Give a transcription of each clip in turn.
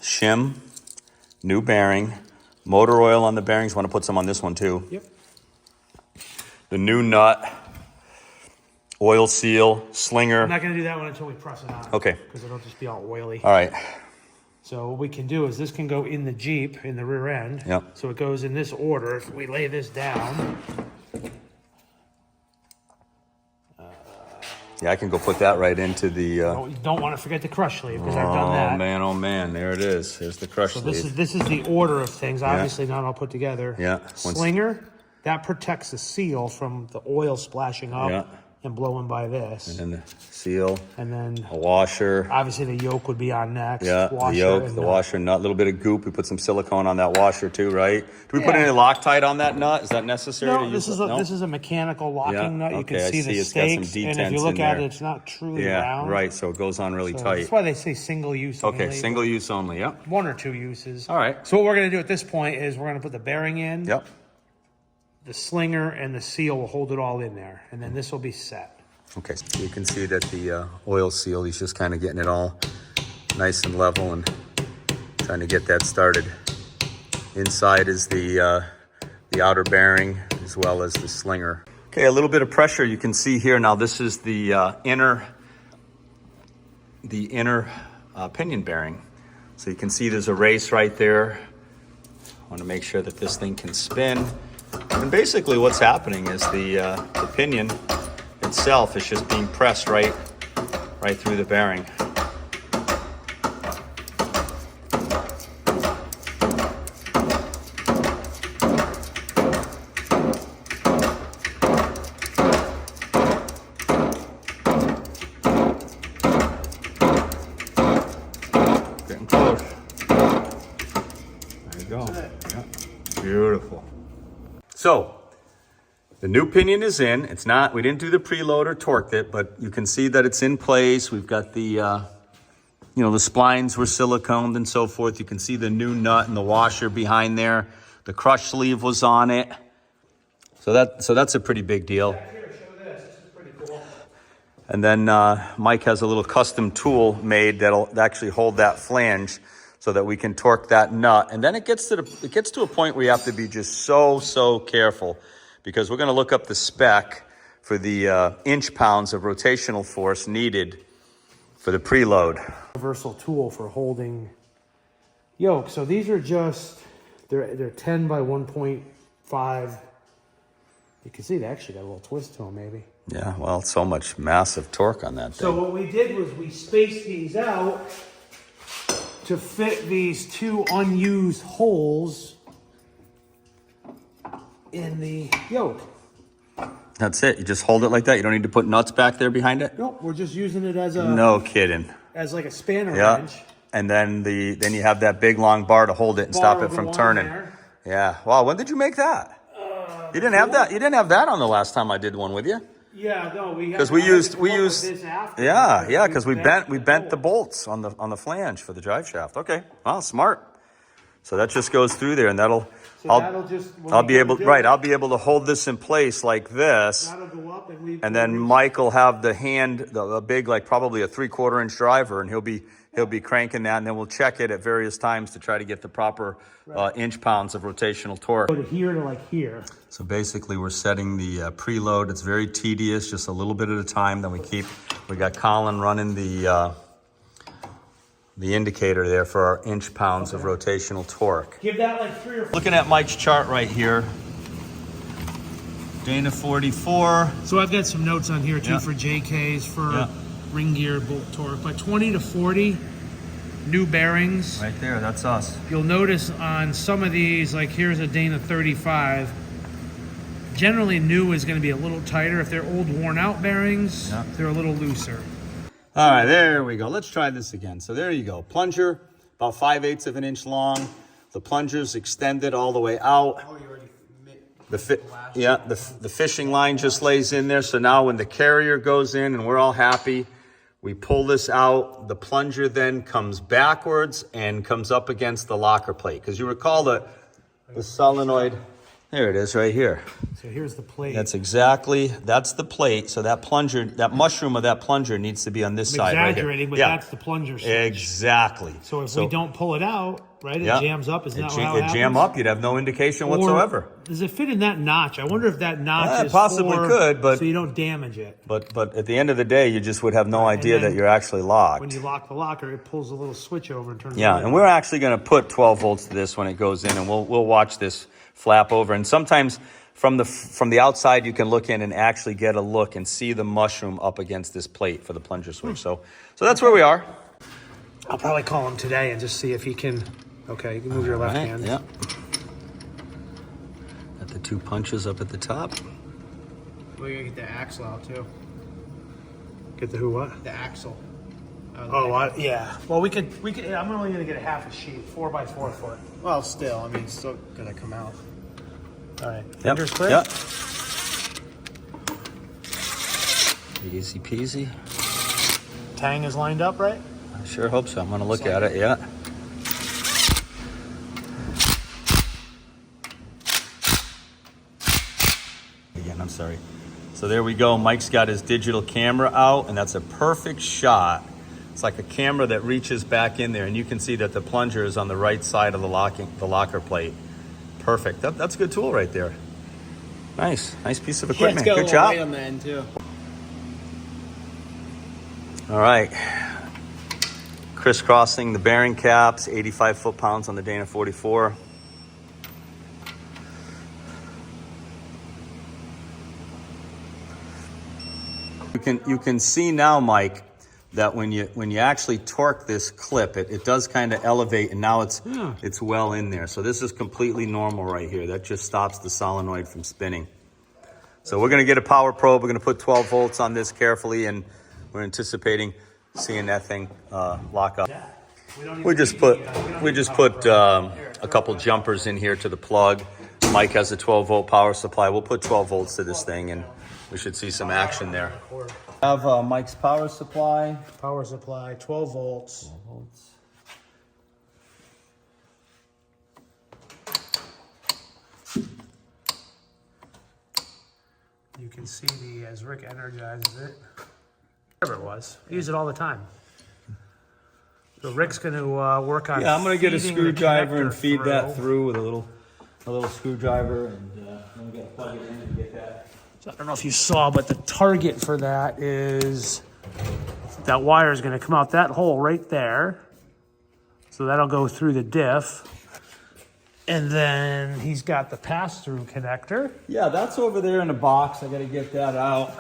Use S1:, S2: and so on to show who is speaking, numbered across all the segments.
S1: shim, new bearing, motor oil on the bearings. Want to put some on this one too.
S2: Yep.
S1: The new nut, oil seal, slinger.
S2: I'm not going to do that one until we press it on.
S1: Okay.
S2: Because it'll just be all oily.
S1: All right.
S2: So what we can do is this can go in the Jeep in the rear end.
S1: Yep.
S2: So it goes in this order. If we lay this down.
S1: Yeah, I can go put that right into the...
S2: You don't want to forget the crush sleeve because I've done that.
S1: Oh man, there it is. Here's the crush
S2: So
S1: sleeve.
S2: this is the order of things. Obviously not all put together.
S1: Yeah.
S2: Slinger, that protects the seal from the oil splashing up
S1: Yeah.
S2: and blowing by this.
S1: And then the seal,
S2: And then
S1: a washer.
S2: obviously the yoke would be on next.
S1: Yeah,
S2: Washer
S1: the yoke,
S2: and
S1: the
S2: nut.
S1: washer nut, a little bit of goop. We put some silicone on that washer too, right? Do we put any Loctite on that nut? Is that necessary to
S2: No,
S1: use?
S2: this is a mechanical locking nut. You
S1: okay,
S2: can
S1: I
S2: see
S1: see
S2: the
S1: it's got some
S2: stakes, and if
S1: detents
S2: you look
S1: in
S2: at
S1: there.
S2: it, it's not truly
S1: Yeah,
S2: round.
S1: right. So it goes on really
S2: So
S1: tight.
S2: that's why they say single use only.
S1: Okay, single use only. Yep.
S2: One or two uses.
S1: All right.
S2: So what we're going to do at this point is we're going to put the bearing in.
S1: Yep.
S2: The slinger and the seal will hold it all in there, and then this will be set.
S1: Okay, so you can see that the oil seal, he's just kind of getting it all nice and level and trying to get that started. Inside is the outer bearing as well as the slinger. Okay, a little bit of pressure you can see here. Now this is the inner pinion bearing. So you can see there's a race right there. I want to make sure that this thing can spin. And basically what's happening is the pinion itself is just being pressed right through the bearing. Getting close. There you go. Yeah. Beautiful. So, the new pinion is in. It's not, we didn't do the preload or torqued it, but you can see that it's in place. We've got the, the splines were siliconed and so forth. You can see the new nut and the washer behind there. The crush sleeve was on it. So that's a pretty big deal.
S2: Here, show this. This is pretty cool.
S1: And then Mike has a little custom tool made that'll actually hold that flange so that we can torque that nut. And then it gets to a point where you have to be just so careful, because we're going to look up the spec for the inch-pounds of rotational force needed for the preload.
S2: Universal tool for holding yoke. So these are just, they're 10 by 1.5. You can see they actually got a little twist to them maybe.
S1: Yeah, well, so much massive torque on that thing.
S2: So what we did was we spaced these out to fit these two unused holes in the yoke.
S1: That's it. You just hold it like that. You don't need to put nuts back there behind it.
S2: Nope, we're just using it as a
S1: No kidding.
S2: as like a spanner
S1: Yeah.
S2: wrench.
S1: And then then you have that big long bar to hold it and stop
S2: Bar
S1: it
S2: will
S1: from
S2: go on
S1: turning.
S2: there.
S1: Yeah. Wow. When did you make that? You didn't have that. You didn't have that on the last time I did one with you.
S2: Yeah, no, we
S1: Because we used
S2: this after.
S1: yeah, because we bent the bolts on the flange for the drive shaft. Okay. Wow, smart. So that just goes through there, and that'll I'll be able to hold this in place like this.
S2: That'll go up
S1: And then Mike will have the hand, the big, like probably a 3/4 inch driver, and he'll be cranking that, and then we'll check it at various times to try to get the proper inch-pounds of rotational torque.
S2: go to here to like here.
S1: So basically we're setting the preload. It's very tedious, just a little bit at a time. Then we got Colin running the indicator there for our inch-pounds of rotational torque.
S2: Give that like 3 or 4.
S1: Looking at Mike's chart right here, Dana 44.
S2: So I've got some notes on here too
S1: Yeah.
S2: for JKs for
S1: Yeah.
S2: ring gear bolt torque. But 20 to 40 new bearings.
S1: Right there, that's us.
S2: You'll notice on some of these, like here's a Dana 35. Generally new is going to be a little tighter. If they're old worn out bearings,
S1: Yeah.
S2: they're a little looser.
S1: All right, there we go. Let's try this again. So there you go. Plunger, about 5/8 of an inch long. The plunger's extended all the way out.
S2: Oh, you already
S1: The fishing line just lays in there. So now when the carrier goes in and we're all happy, we pull this out. The plunger then comes backwards and comes up against the locker plate. Because you recall the solenoid There it is right here.
S2: So here's the plate.
S1: That's the plate. So that plunger, that mushroom of that plunger needs to be on this side right here.
S2: Exaggerating, but that's the plunger switch.
S1: Exactly.
S2: So if we don't pull it out, right, it jams up. Isn't that how it happens?
S1: It'd jam up. You'd have no indication whatsoever.
S2: Does it fit in that notch? I wonder if that notch is
S1: possibly could, but
S2: so you don't damage it.
S1: But at the end of the day, you just would have no idea that you're actually locked.
S2: When you lock the locker, it pulls a little switch over and turns.
S1: Yeah, and we're actually going to put 12 volts to this when it goes in, and we'll watch this flap over. And sometimes from the outside, you can look in and actually get a look and see the mushroom up against this plate for the plunger switch. So that's where we are.
S2: I'll probably call him today and just see if he can. Okay, you can move your left hand.
S1: Yeah. Got the 2 punches up at the top.
S2: We're gonna get the axle out too. Get the who? What? The axle. Yeah. Well, we could. I'm only gonna get a half a sheet, 4x4 foot. Well, still, I mean, it's still gonna come out. All right. Fingers clear.
S1: Yep. Easy peasy.
S2: Tang is lined up, right?
S1: I sure hope so. I'm gonna look at it. Yeah. Again, I'm sorry. So there we go. Mike's got his digital camera out, and that's a perfect shot. It's like a camera that reaches back in there, and you can see that the plunger is on the right side of the locker plate. Perfect. That's a good tool right there. Nice piece of equipment. Good job.
S2: On the end too.
S1: All right. Crisscrossing the bearing caps, 85 foot-pounds on the Dana 44. You can see now, Mike, that when you actually torque this clip, it does kind of elevate, and now it's well in there. So this is completely normal right here. That just stops the solenoid from spinning. So we're going to get a power probe. We're going to put 12 volts on this carefully, and we're anticipating seeing that thing lock up. We just put a couple jumpers in here to the plug. Mike has a 12-volt power supply. We'll put 12 volts to this thing, and we should see some action there. Have Mike's power supply.
S2: Power supply, 12 volts.
S1: 12 volts.
S2: You can see as Rick energizes it, whatever it was, I use it all the time. So Rick's going to work on.
S1: Yeah, I'm going to get a screwdriver and feed that through with a little screwdriver, and I'm going to plug it in and get that.
S2: So I don't know if you saw, but the target for that is that wire is going to come out that hole right there. So that'll go through the diff. And then he's got the pass-through connector.
S1: Yeah, that's over there in the box. I got to get that out.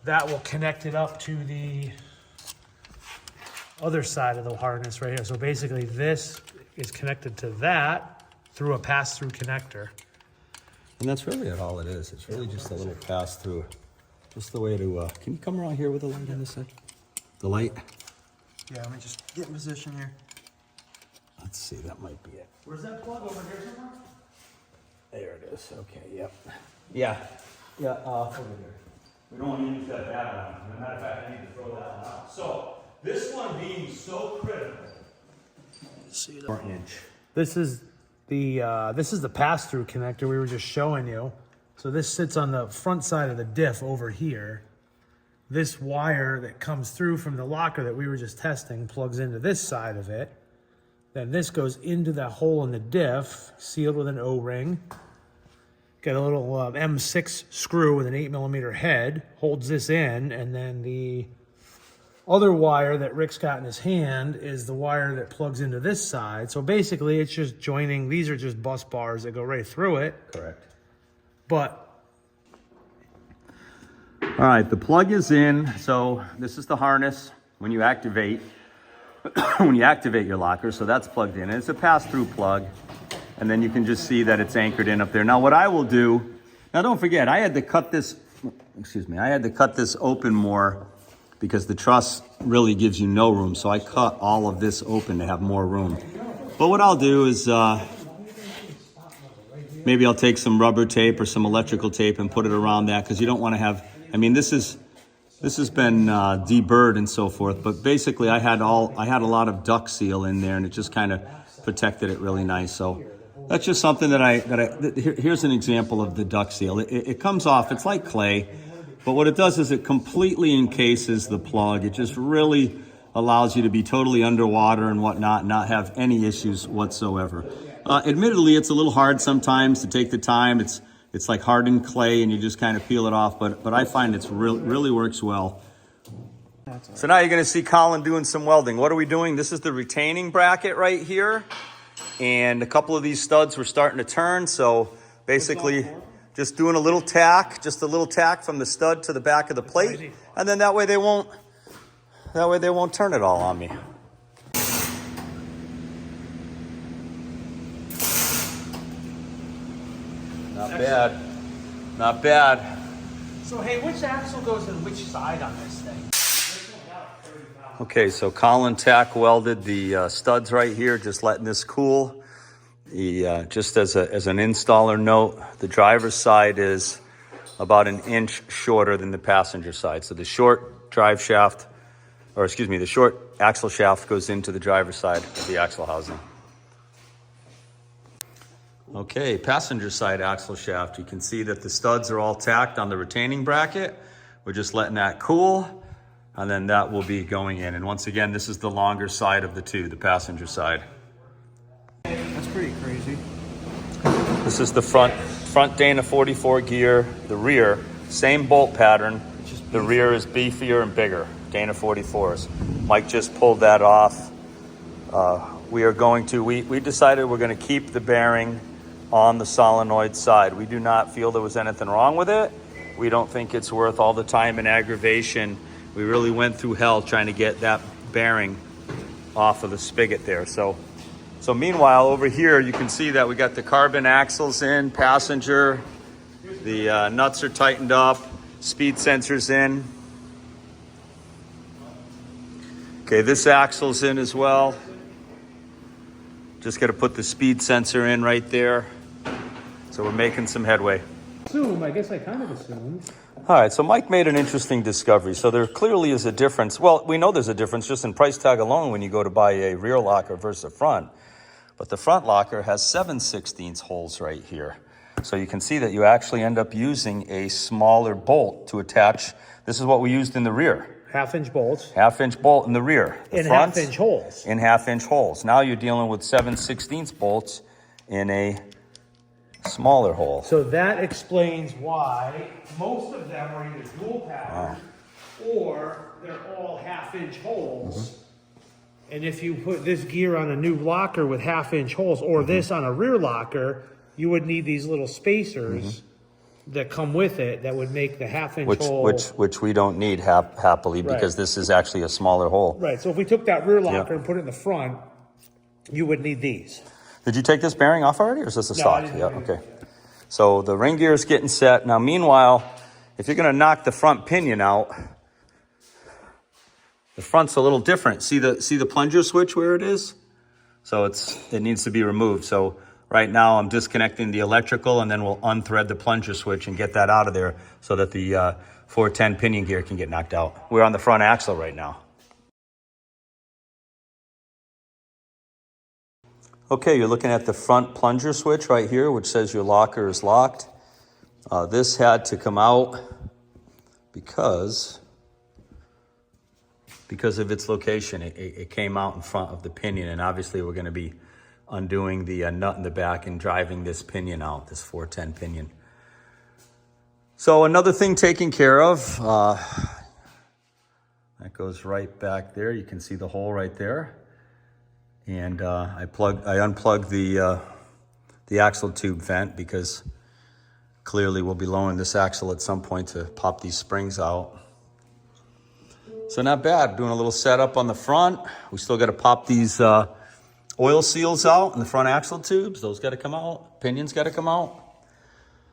S2: That will connect it up to the other side of the harness right here. So basically this is connected to that through a pass-through connector.
S1: And that's really all it is. It's really just a little pass-through. Just the way to, can you come around here with the light in a sec? The light?
S2: Yeah, let me just get in position here.
S1: Let's see, that might be it.
S2: Where's that plug, over here somewhere?
S1: There it is. Okay, yep. Yeah, over here. We don't want to use that bad one. As a matter of fact, I need to throw that one out. So, this one being so critical.
S2: See
S1: 4 inch.
S2: This is the pass-through connector we were just showing you. So this sits on the front side of the diff over here. This wire that comes through from the locker that we were just testing plugs into this side of it. Then this goes into that hole in the diff, sealed with an O-ring. Got a little M6 screw with an 8mm head, holds this in, and then the other wire that Rick's got in his hand is the wire that plugs into this side. So basically it's just joining, these are just bus bars that go right through it.
S1: Correct.
S2: But
S1: all right, the plug is in. So this is the harness when you activate your locker. So that's plugged in. It's a pass-through plug. And then you can just see that it's anchored in up there. Now what I will do, now don't forget, I had to cut this open more because the truss really gives you no room. So I cut all of this open to have more room. But what I'll do is maybe I'll take some rubber tape or some electrical tape and put it around that, because you don't want to have, I mean, this has been deburred and so forth, but basically I had a lot of duct seal in there, and it just kind of protected it really nice. So That's just something here's an example of the duct seal. It comes off, it's like clay, but what it does is it completely encases the plug. It just really allows you to be totally underwater and whatnot, not have any issues whatsoever. Admittedly, it's a little hard sometimes to take the time. It's like hardened clay and you just kind of peel it off, but I find it's really works well. So now you're gonna see Colin doing some welding. What are we doing? This is the retaining bracket right here. And a couple of these studs were starting to turn. So basically just doing a little tack from the stud to the back of the plate. And then that way they won't turn it all on me. Not bad. Not bad.
S2: So hey, which axle goes in which side on this thing?
S1: Okay, so Colin tack welded the studs right here, just letting this cool. Just as an installer note, the driver's side is about an inch shorter than the passenger side. So the short drive shaft, the short axle shaft goes into the driver's side of the axle housing. Okay, passenger side axle shaft. You can see that the studs are all tacked on the retaining bracket. We're just letting that cool, and then that will be going in. And once again, this is the longer side of the two, the passenger side.
S2: That's pretty crazy.
S1: This is the front Dana 44 gear. The rear, same bolt pattern. The rear is beefier and bigger, Dana 44s. Mike just pulled that off. We decided we're gonna keep the bearing on the solenoid side. We do not feel there was anything wrong with it. We don't think it's worth all the time and aggravation. We really went through hell trying to get that bearing off of the spigot there. So meanwhile, over here, you can see that we got the carbon axles in, passenger. The nuts are tightened up, speed sensors in. Okay, this axle's in as well. Just got to put the speed sensor in right there. So we're making some headway.
S2: I guess I kind of assumed.
S1: All right, so Mike made an interesting discovery. So there clearly is a difference. Well, we know there's a difference just in price tag alone when you go to buy a rear locker versus a front. But the front locker has 7/16 holes right here. So you can see that you actually end up using a smaller bolt to attach. This is what we used in the rear.
S2: Half-inch bolts.
S1: Half-inch bolt in the rear.
S2: In half-inch holes.
S1: In half-inch holes. Now you're dealing with 7/16 bolts in a smaller hole.
S2: So that explains why most of them are either dual pattern or they're all half-inch holes. And if you put this gear on a new locker with half-inch holes or this on a rear locker, you would need these little spacers that come with it that would make the half-inch hole.
S1: Which we don't need happily because this is actually a smaller hole.
S2: Right, so if we took that rear locker and put it in the front, you would need these.
S1: Did you take this bearing off already or is this a stock?
S2: I didn't.
S1: Yeah, okay. So the ring gear is getting set. Now meanwhile, if you're gonna knock the front pinion out, the front's a little different. See the plunger switch where it is? So it needs to be removed. So right now I'm disconnecting the electrical and then we'll unthread the plunger switch and get that out of there so that the 410 pinion gear can get knocked out. We're on the front axle right now. Okay, you're looking at the front plunger switch right here, which says your locker is locked. This had to come out because of its location. It came out in front of the pinion, and obviously we're gonna be undoing the nut in the back and driving this pinion out, this 410 pinion. So another thing taken care of, that goes right back there. You can see the hole right there. And I unplugged the axle tube vent because clearly we'll be lowering this axle at some point to pop these springs out. So not bad, doing a little setup on the front. We still got to pop these oil seals out in the front axle tubes. Those got to come out, pinions got to come out.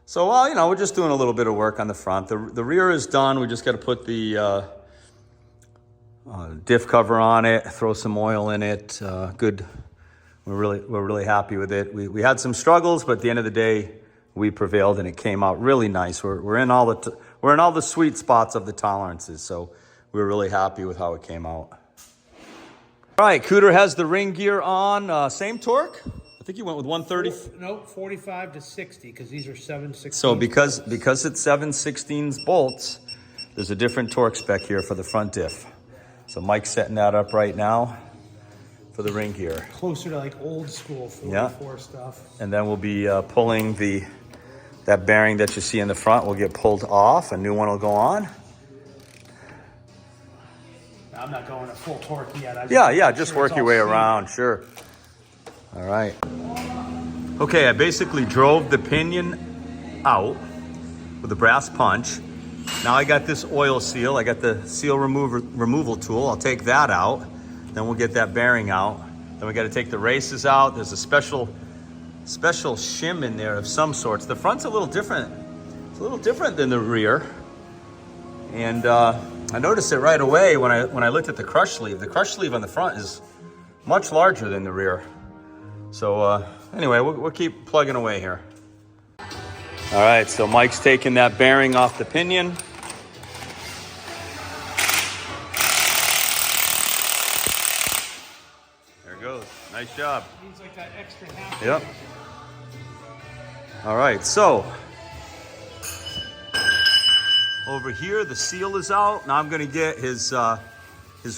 S1: So, we're just doing a little bit of work on the front. The rear is done. We just got to put the diff cover on it, throw some oil in it. Good. We're really happy with it. We had some struggles, but at the end of the day, we prevailed and it came out really nice. We're in all the sweet spots of the tolerances, so we're really happy with how it came out. All right, Cooter has the ring gear on, same torque, think you went with 130.
S2: Nope, 45 to 60 because these are 7/16.
S1: So because it's 7/16 bolts, there's a different torque spec here for the front diff. So Mike's setting that up right now for the ring gear.
S2: Closer to like old school 44 stuff.
S1: And then we'll be pulling that bearing that you see in the front will get pulled off. A new one will go on.
S2: I'm not going to full torque yet.
S1: Just work your way around, sure. All right. Okay, I basically drove the pinion out with a brass punch. Now I got this oil seal. I got the seal removal tool. I'll take that out. Then we'll get that bearing out. Then we got to take the races out. There's a special shim in there of some sorts. The front's a little different. It's a little different than the rear. And I noticed it right away when I looked at the crush sleeve. The crush sleeve on the front is much larger than the rear. So anyway, we'll keep plugging away here. All right, so Mike's taking that bearing off the pinion. There it goes. Nice job.
S2: Needs like that extra half.
S1: Yep. All right, so over here, the seal is out. Now I'm gonna get his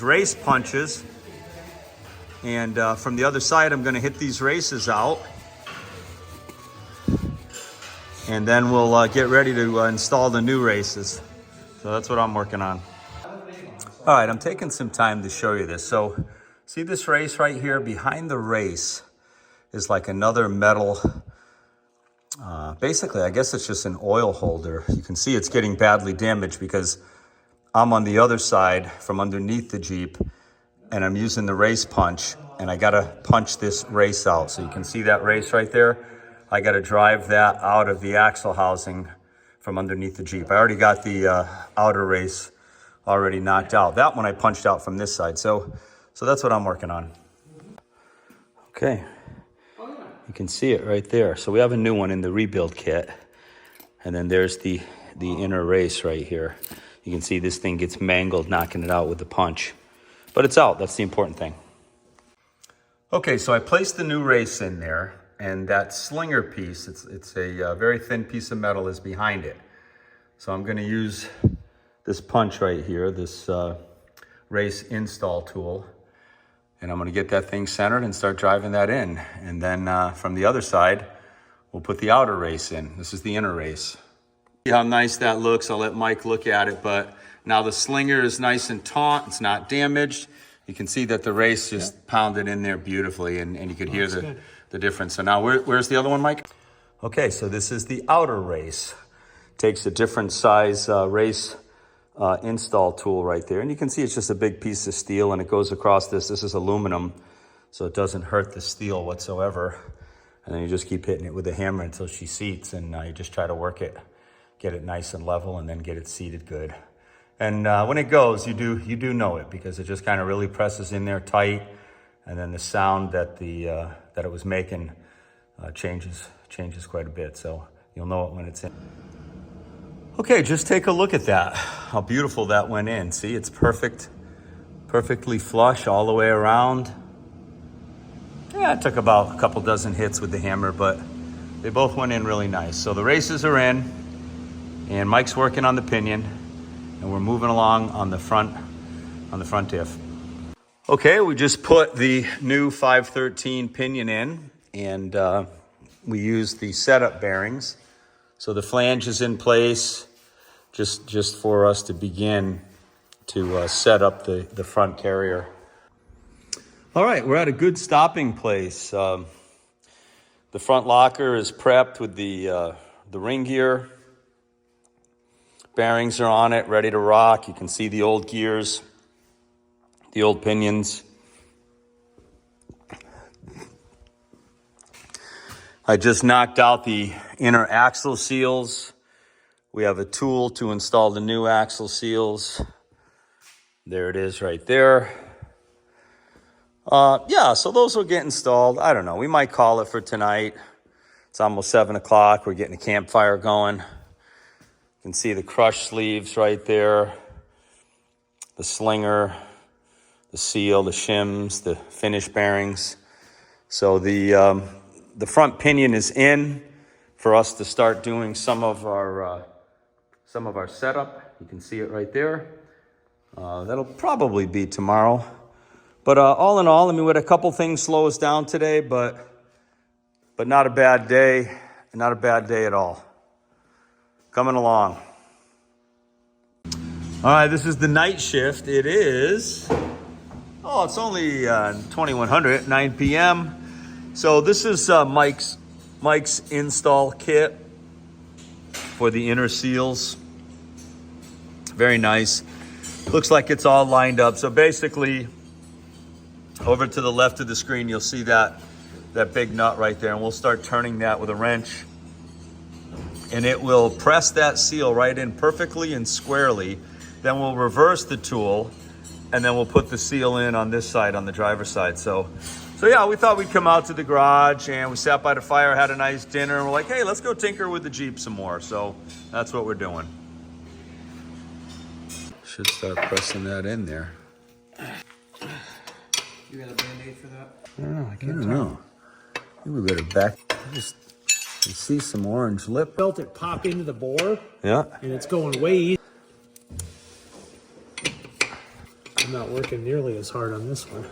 S1: race punches. And from the other side, I'm gonna hit these races out. And then we'll get ready to install the new races. So that's what I'm working on. All right, I'm taking some time to show you this. So see this race right here? Behind the race is like another metal, basically, I guess it's just an oil holder. You can see it's getting badly damaged because I'm on the other side from underneath the Jeep and I'm using the race punch and I gotta punch this race out. So you can see that race right there. I got to drive that out of the axle housing from underneath the Jeep. I already got the outer race already knocked out. That one I punched out from this side. So that's what I'm working on. Okay. You can see it right there. So we have a new one in the rebuild kit. And then there's the inner race right here. You can see this thing gets mangled knocking it out with the punch. But it's out. That's the important thing. Okay, so I placed the new race in there. And that slinger piece, it's a very thin piece of metal is behind it. So I'm gonna use this punch right here, this race install tool. And I'm gonna get that thing centered and start driving that in. And then from the other side, we'll put the outer race in. This is the inner race. See how nice that looks. I'll let Mike look at it, but now the slinger is nice and taut, it's not damaged. You can see that the race just pounded in there beautifully and you could hear the difference. So now where's the other one, Mike? Okay, so this is the outer race. Takes a different size race install tool right there. And you can see it's just a big piece of steel and it goes across this. This is aluminum, so it doesn't hurt the steel whatsoever. And then you just keep hitting it with a hammer until she seats and you just try to work it, get it nice and level and then get it seated good. And when it goes, you do know it because it just kind of really presses in there tight. And then the sound that that it was making changes quite a bit. So you'll know it when it's in. Okay, just take a look at that. How beautiful that went in. See, it's perfectly flush all the way around. Yeah, it took about a couple dozen hits with the hammer, but they both went in really nice. So the races are in, and Mike's working on the pinion, and we're moving along on the front diff. Okay, we just put the new 513 pinion in, and we used the setup bearings. So the flange is in place just for us to begin to set up the front carrier. All right, we're at a good stopping place. The front locker is prepped with the ring gear. Bearings are on it, ready to rock. You can see the old gears, the old pinions. I just knocked out the inner axle seals. We have a tool to install the new axle seals. There it is right there. Yeah, so those will get installed. I don't know, we might call it for tonight. It's almost 7 o'clock. We're getting a campfire going. You can see the crush sleeves right there. The slinger, the seal, the shims, the finish bearings. So the the front pinion is in for us to start doing some of our setup. You can see it right there. That'll probably be tomorrow. But all in all, I mean, we had a couple things slow us down today, but not a bad day. Not a bad day at all. Coming along. All right, this is the night shift. It is, it's only 2100, 9 p.m. So this is Mike's install kit for the inner seals. Very nice. Looks like it's all lined up. So basically, over to the left of the screen, you'll see that big nut right there, and we'll start turning that with a wrench. And it will press that seal right in perfectly and squarely. Then we'll reverse the tool, and then we'll put the seal in on this side, on the driver's side. So yeah, we thought we'd come out to the garage, and we sat by the fire, had a nice dinner, and we're like, hey, let's go tinker with the Jeep some more. So that's what we're doing. Should start pressing that in there.
S2: You got a Band-Aid for that?
S1: I don't know. I think we better back. Just see some orange lip.
S2: Felt it pop into the bore.
S1: Yeah.
S2: And it's going way easy. I'm not working nearly as hard on this one.